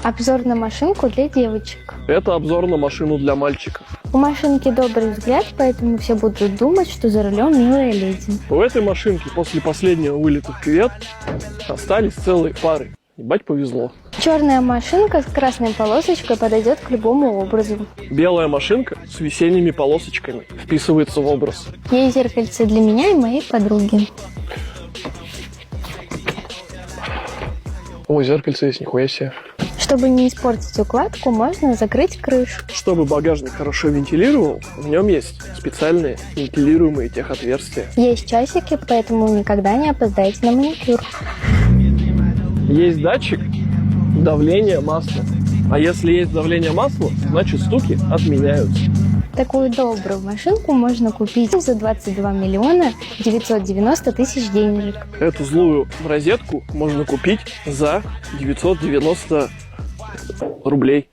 Обзор на машинку для девочек. Это обзор на машину для мальчика. У машинки добрый взгляд, поэтому все будут думать, что за рулем милая леди. У этой машинки после последнего вылета в кювет остались целые пары. Ебать повезло. Черная машинка с красной полосочкой подойдет к любому образу. Белая машинка с весенними полосочками вписывается в образ. Есть зеркальце для меня и моей подруги. Ой, зеркальце есть, нихуя себе. Чтобы не испортить укладку, можно закрыть крышу. Чтобы багажник хорошо вентилировал, в нем есть специальные вентилируемые техотверстия. Есть часики, поэтому никогда не опоздаете на маникюр. Есть датчик давления масла. А если есть давление масла, значит стуки отменяются. Такую добрую машинку можно купить за 22 миллиона 990 тысяч денежек. Эту злую розетку можно купить за 990 рублей.